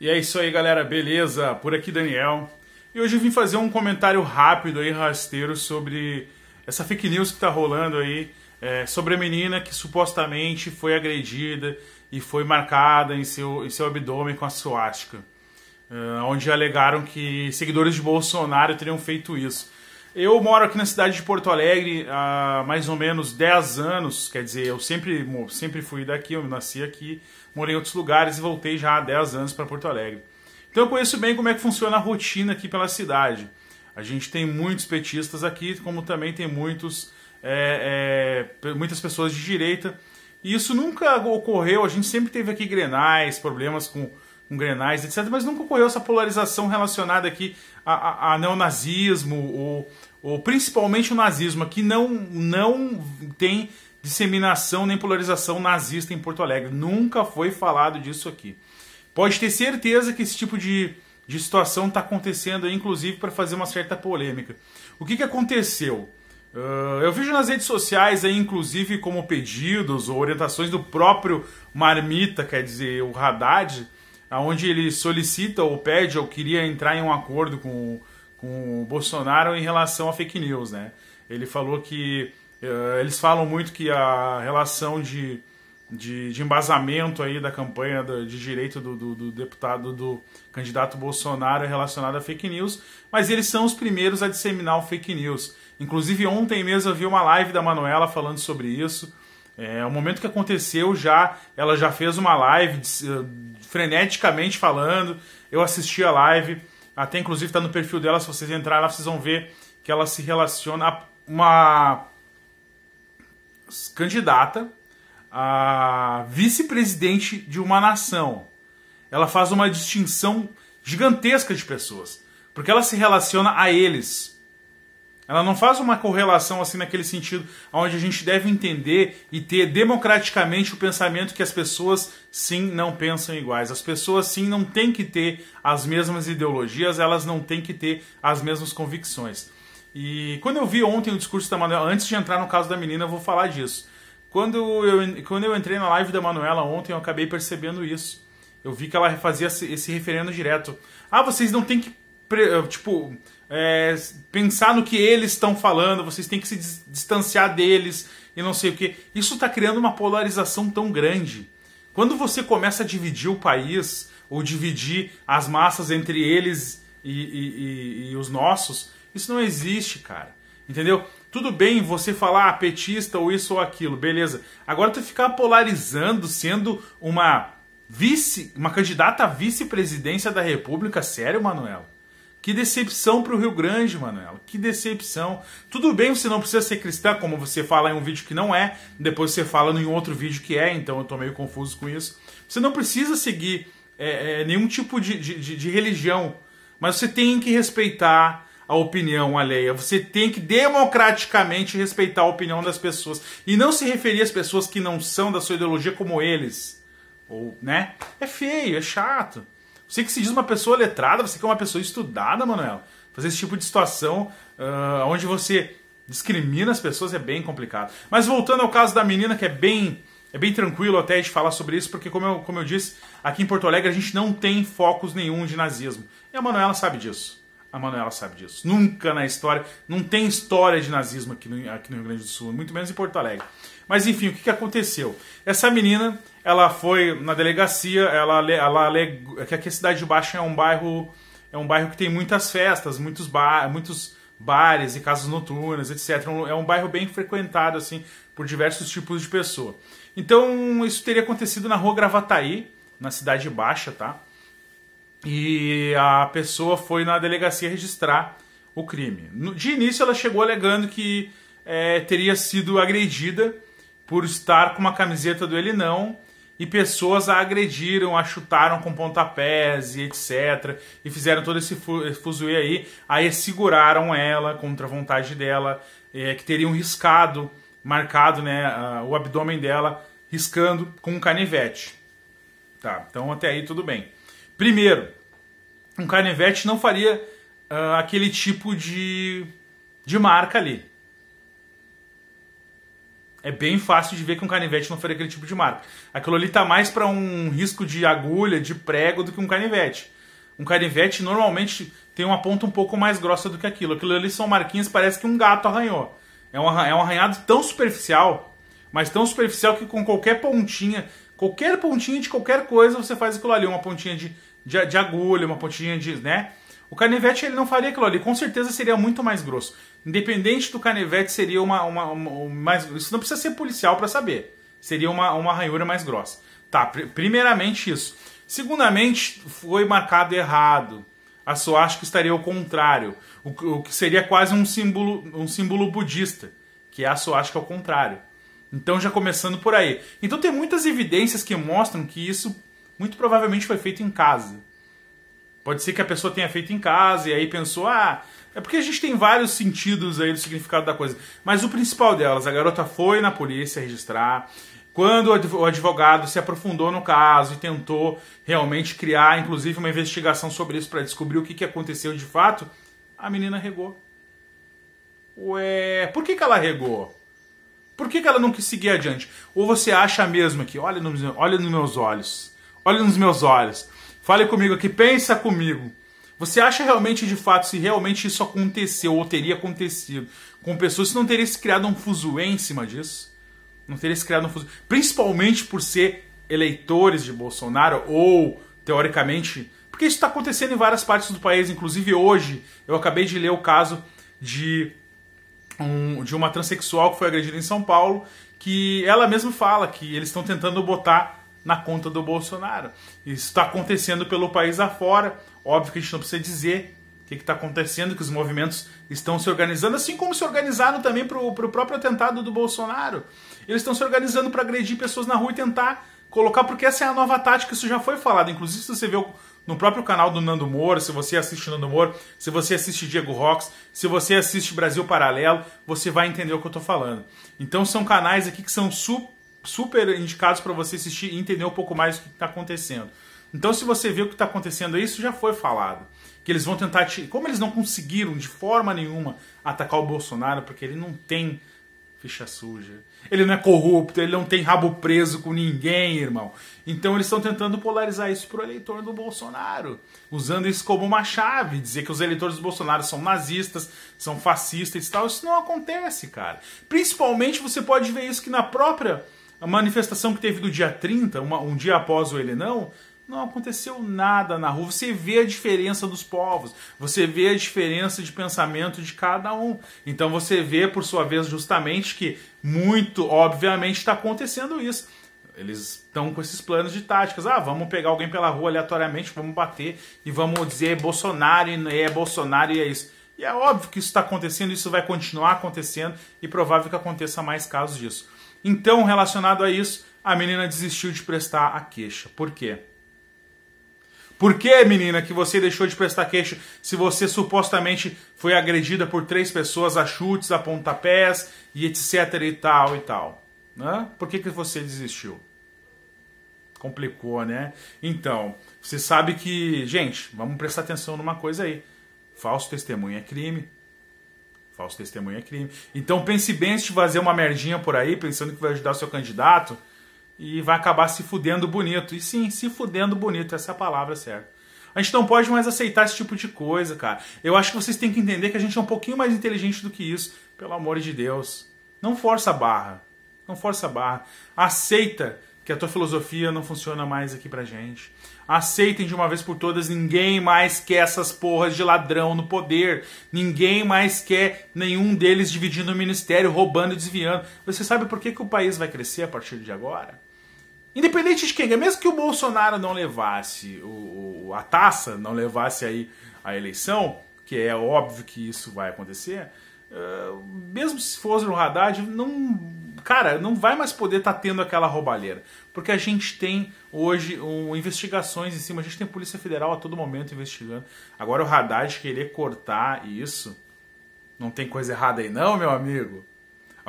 E é isso aí, galera, beleza? Por aqui, Daniel. E hoje eu vim fazer um comentário rápido aí, rasteiro, sobre essa fake news que tá rolando aí, sobre a menina que supostamente foi agredida e foi marcada em seu abdômen com a suástica, onde alegaram que seguidores de Bolsonaro teriam feito isso. Eu moro aqui na cidade de Porto Alegre há mais ou menos 10 anos, quer dizer, eu sempre fui daqui, eu nasci aqui, morei em outros lugares e voltei já há 10 anos para Porto Alegre. Então eu conheço bem como é que funciona a rotina aqui pela cidade. A gente tem muitos petistas aqui, como também tem muitas pessoas de direita. E isso nunca ocorreu, a gente sempre teve aqui grenais, problemas com grenais, etc. Mas nunca ocorreu essa polarização relacionada aqui a neonazismo ou principalmente o nazismo. Aqui não tem disseminação nem polarização nazista em Porto Alegre. Nunca foi falado disso aqui. Pode ter certeza que esse tipo de situação está acontecendo aí, inclusive para fazer uma certa polêmica. O que aconteceu? Eu vejo nas redes sociais aí, inclusive como pedidos ou orientações do próprio Marmita, quer dizer, o Haddad, onde ele solicita ou pede ou queria entrar em um acordo com o Bolsonaro em relação a fake news, né? Ele falou que eles falam muito que a relação de embasamento aí da campanha de direito do candidato Bolsonaro é relacionada a fake news, mas eles são os primeiros a disseminar o fake news. Inclusive ontem mesmo eu vi uma live da Manuela falando sobre isso. O momento que aconteceu ela já fez uma live freneticamente falando. Eu assisti a live, até inclusive está no perfil dela, se vocês entrarem lá vocês vão ver que ela se relaciona a uma candidata a vice-presidente de uma nação. Ela faz uma distinção gigantesca de pessoas, porque ela se relaciona a eles. Ela não faz uma correlação assim naquele sentido onde a gente deve entender e ter democraticamente o pensamento que as pessoas sim não pensam iguais. As pessoas sim não têm que ter as mesmas ideologias, elas não têm que ter as mesmas convicções. E quando eu vi ontem o discurso da Manuela, antes de entrar no caso da menina, eu vou falar disso. Quando eu entrei na live da Manuela ontem, eu acabei percebendo isso. Eu vi que ela fazia esse referendo direto. Vocês não têm que pensar no que eles estão falando, vocês têm que se distanciar deles e não sei o que. Isso está criando uma polarização tão grande. Quando você começa a dividir o país, ou dividir as massas entre eles e os nossos, isso não existe, cara. Entendeu? Tudo bem você falar petista ou isso ou aquilo, beleza. Agora tu ficar polarizando, sendo uma candidata à vice-presidência da República, sério, Manuela? Que decepção pro Rio Grande, Manuela. Que decepção. Tudo bem, você não precisa ser cristã, como você fala em um vídeo que não é, depois você fala em outro vídeo que é, então eu tô meio confuso com isso. Você não precisa seguir nenhum tipo de religião, mas você tem que respeitar a opinião alheia. Você tem que democraticamente respeitar a opinião das pessoas e não se referir às pessoas que não são da sua ideologia como eles. Ou, né? É feio, é chato. Você que se diz uma pessoa letrada, você que é uma pessoa estudada, Manuela, fazer esse tipo de situação onde você discrimina as pessoas é bem complicado. Mas voltando ao caso da menina, que é bem tranquilo até de falar sobre isso, porque como eu disse, aqui em Porto Alegre a gente não tem focos nenhum de nazismo. E a Manuela sabe disso. A Manuela sabe disso. Nunca na história, não tem história de nazismo aqui no Rio Grande do Sul, muito menos em Porto Alegre. Mas enfim, o que aconteceu? Essa menina, ela foi na delegacia, ela alegou que aqui a Cidade Baixa é um bairro que tem muitas festas, muitos bares e casas noturnas, etc. É um bairro bem frequentado assim por diversos tipos de pessoa. Então isso teria acontecido na Rua Gravataí, na Cidade Baixa, tá? E a pessoa foi na delegacia registrar o crime. De início ela chegou alegando que teria sido agredida por estar com uma camiseta do Ele Não, e pessoas a agrediram, a chutaram com pontapés e etc. E fizeram todo esse fuzuê aí seguraram ela contra a vontade dela, que teriam marcado, né, o abdômen dela, riscando com um canivete. Tá, então até aí tudo bem. Primeiro, um canivete não faria aquele tipo de marca ali. É bem fácil de ver que um canivete não faria aquele tipo de marca. Aquilo ali tá mais para um risco de agulha, de prego, do que um canivete. Um canivete normalmente tem uma ponta um pouco mais grossa do que aquilo. Aquilo ali são marquinhas, parece que um gato arranhou. É um arranhado tão superficial, mas tão superficial que com qualquer pontinha de qualquer coisa, você faz aquilo ali. Uma pontinha de agulha, uma pontinha de... né? O canivete ele não faria aquilo ali. Com certeza seria muito mais grosso. Independente do canivete, seria mais... Isso não precisa ser policial para saber. Seria uma ranhura mais grossa. Tá, primeiramente isso. Segundamente, foi marcado errado. A suástica estaria ao contrário. O que seria quase um símbolo budista, que é a suástica ao contrário. Então já começando por aí. Então tem muitas evidências que mostram que isso muito provavelmente foi feito em casa. Pode ser que a pessoa tenha feito em casa e aí pensou, é porque a gente tem vários sentidos aí do significado da coisa. Mas o principal delas, a garota foi na polícia registrar. Quando o advogado se aprofundou no caso e tentou realmente criar, inclusive, uma investigação sobre isso para descobrir o que aconteceu de fato, a menina regou. Ué, por que ela regou? Por que ela não quis seguir adiante? Ou você acha mesmo que, olha nos meus olhos, olha nos meus olhos, fale comigo aqui, pensa comigo. Você acha realmente, de fato, se realmente isso aconteceu ou teria acontecido com pessoas, se não teria se criado um fuzuê em cima disso? Não teria se criado um fuzuê? Principalmente por ser eleitores de Bolsonaro ou, teoricamente... Porque isso está acontecendo em várias partes do país. Inclusive hoje, eu acabei de ler o caso de uma transexual que foi agredida em São Paulo, que ela mesma fala que eles estão tentando botar na conta do Bolsonaro. Isso está acontecendo pelo país afora. Óbvio que a gente não precisa dizer o que está acontecendo, que os movimentos estão se organizando, assim como se organizaram também para o próprio atentado do Bolsonaro. Eles estão se organizando para agredir pessoas na rua e tentar colocar, porque essa é a nova tática, isso já foi falado. Inclusive, se você vê no próprio canal do Nando Moura, se você assiste Nando Moura, se você assiste Diego Rox, se você assiste Brasil Paralelo, você vai entender o que eu estou falando. Então são canais aqui que são super indicados para você assistir e entender um pouco mais o que está acontecendo. Então se você vê o que está acontecendo aí, isso já foi falado. Que eles vão tentar... Como eles não conseguiram de forma nenhuma atacar o Bolsonaro, porque ele não tem ficha suja, ele não é corrupto, ele não tem rabo preso com ninguém, irmão. Então eles estão tentando polarizar isso pro eleitor do Bolsonaro, usando isso como uma chave, dizer que os eleitores do Bolsonaro são nazistas, são fascistas e tal. Isso não acontece, cara. Principalmente você pode ver isso que na própria manifestação que teve do dia 30, um dia após o Ele não aconteceu nada na rua. Você vê a diferença dos povos, você vê a diferença de pensamento de cada um. Então você vê, por sua vez, justamente que muito, obviamente, está acontecendo isso. Eles estão com esses planos de táticas. Vamos pegar alguém pela rua aleatoriamente, vamos bater e vamos dizer Bolsonaro e é Bolsonaro e é isso. E é óbvio que isso está acontecendo, isso vai continuar acontecendo e provável que aconteça mais casos disso. Então, relacionado a isso, a menina desistiu de prestar a queixa. Por quê? Por que, menina, que você deixou de prestar queixa se você supostamente foi agredida por 3 pessoas a chutes, a pontapés e etc e tal e tal? Por que você desistiu? Complicou, né? Então, você sabe que... Gente, vamos prestar atenção numa coisa aí. Falso testemunho é crime. Falso testemunho é crime. Então pense bem antes de fazer uma merdinha por aí, pensando que vai ajudar o seu candidato... E vai acabar se fudendo bonito. E sim, se fudendo bonito, essa é a palavra certa. A gente não pode mais aceitar esse tipo de coisa, cara. Eu acho que vocês têm que entender que a gente é um pouquinho mais inteligente do que isso. Pelo amor de Deus. Não força a barra. Não força a barra. Aceita que a tua filosofia não funciona mais aqui pra gente. Aceitem de uma vez por todas, ninguém mais quer essas porras de ladrão no poder. Ninguém mais quer nenhum deles dividindo o ministério, roubando e desviando. Você sabe por que o país vai crescer a partir de agora? Independente de quem, mesmo que o Bolsonaro não levasse a taça, não levasse aí a eleição, que é óbvio que isso vai acontecer, mesmo se fosse o Haddad, não vai mais poder estar tendo aquela roubalheira. Porque a gente tem hoje investigações em cima, a gente tem Polícia Federal a todo momento investigando. Agora o Haddad querer cortar isso, não tem coisa errada aí não, meu amigo?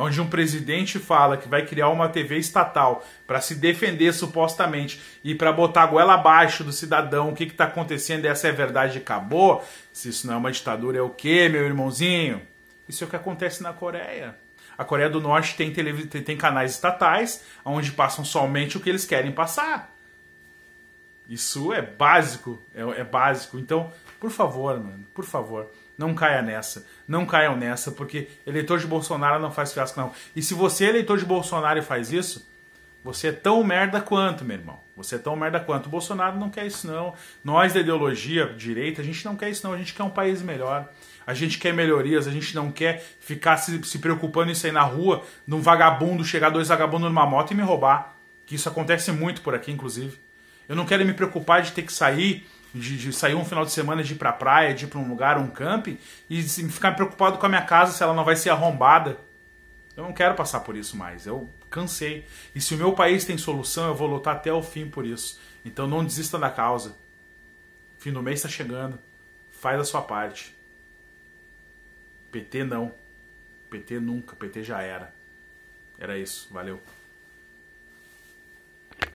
Onde um presidente fala que vai criar uma TV estatal para se defender supostamente e para botar a goela abaixo do cidadão, o que está acontecendo, essa é a verdade e acabou. Se isso não é uma ditadura, é o quê, meu irmãozinho? Isso é o que acontece na Coreia. A Coreia do Norte tem canais estatais onde passam somente o que eles querem passar. Isso é básico, é básico. Então, por favor, mano, por favor, não caia nessa. Não caiam nessa, porque eleitor de Bolsonaro não faz fiasco, não. E se você é eleitor de Bolsonaro e faz isso, você é tão merda quanto, meu irmão. Você é tão merda quanto. O Bolsonaro não quer isso, não. Nós, da ideologia direita, a gente não quer isso, não. A gente quer um país melhor. A gente quer melhorias, a gente não quer ficar se preocupando em sair na rua, num vagabundo, chegar 2 vagabundos numa moto e me roubar. Que isso acontece muito por aqui, inclusive. Eu não quero me preocupar de ter que sair, de sair um final de semana, de ir pra praia, de ir pra um lugar, um camping, e ficar preocupado com a minha casa se ela não vai ser arrombada. Eu não quero passar por isso mais. Eu cansei. E se o meu país tem solução, eu vou lutar até o fim por isso. Então não desista da causa. Fim do mês está chegando. Faz a sua parte. PT não. PT nunca. PT já era. Era isso. Valeu.